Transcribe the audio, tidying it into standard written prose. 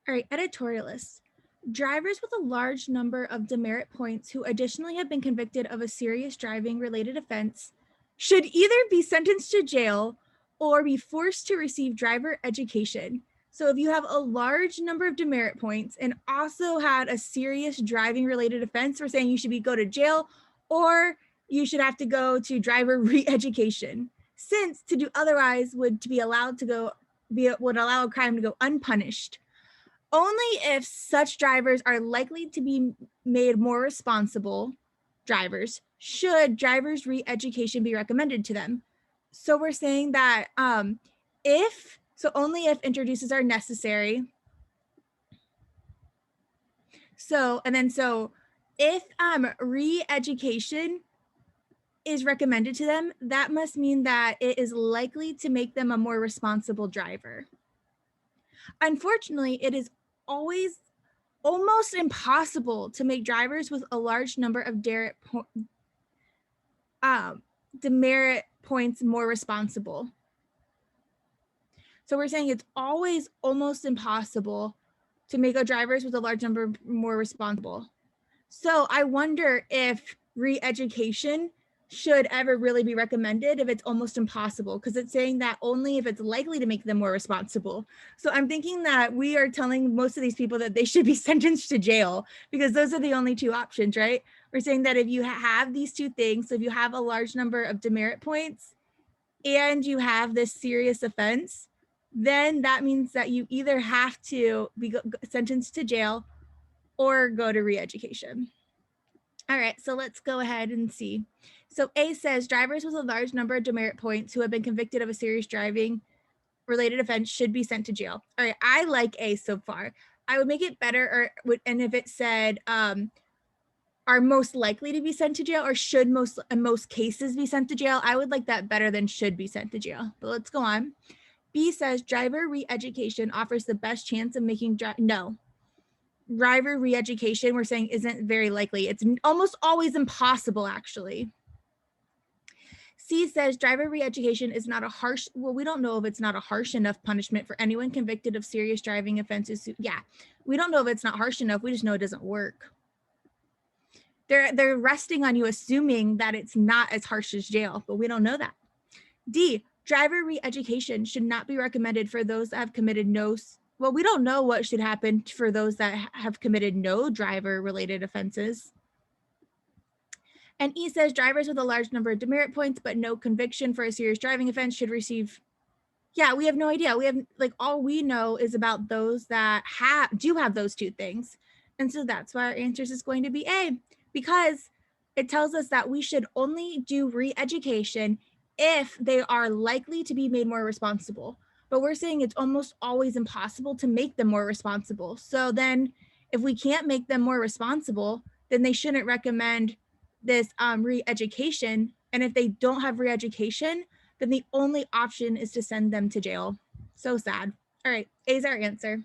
All right, editorialists. Drivers with a large number of demerit points who additionally have been convicted of a serious driving related offense should either be sentenced to jail or be forced to receive driver education. So if you have a large number of demerit points and also had a serious driving related offense, we're saying you should go to jail or you should have to go to driver re-education, since to do otherwise would allow a crime to go unpunished. Only if such drivers are likely to be made more responsible drivers should drivers re-education be recommended to them. So we're saying that only if introduces are necessary. So if re-education is recommended to them, that must mean that it is likely to make them a more responsible driver. Unfortunately, it is always almost impossible to make drivers with a large number of demerit points more responsible. So we're saying it's always almost impossible to make our drivers with a large number more responsible. So I wonder if re-education should ever really be recommended if it's almost impossible, because it's saying that only if it's likely to make them more responsible. So I'm thinking that we are telling most of these people that they should be sentenced to jail because those are the only two options, right? We're saying that if you have these two things, so if you have a large number of demerit points and you have this serious offense, then that means that you either have to be sentenced to jail or go to re-education. All right, so let's go ahead and see. So A says drivers with a large number of demerit points who have been convicted of a serious driving related offense should be sent to jail. All right, I like A so far. I would make it better, and if it said are most likely to be sent to jail or should in most cases be sent to jail, I would like that better than should be sent to jail. But let's go on. B says driver re-education offers the best chance of making no. Driver re-education, we're saying, isn't very likely. It's almost always impossible, actually. C says driver re-education is not a harsh, well, we don't know if it's not a harsh enough punishment for anyone convicted of serious driving offenses. Yeah, we don't know if it's not harsh enough. We just know it doesn't work. They're resting on you assuming that it's not as harsh as jail, but we don't know that. D, driver re-education should not be recommended for those that have committed well, we don't know what should happen for those that have committed no driver-related offenses. And E says drivers with a large number of demerit points but no conviction for a serious driving offense should receive. Yeah, we have no idea. We have all we know is about those that do have those two things. And so that's why our answers is going to be A, because it tells us that we should only do re-education if they are likely to be made more responsible. But we're saying it's almost always impossible to make them more responsible. So then if we can't make them more responsible, then they shouldn't recommend this re-education. And if they don't have re-education, then the only option is to send them to jail. So sad. All right, A is our answer.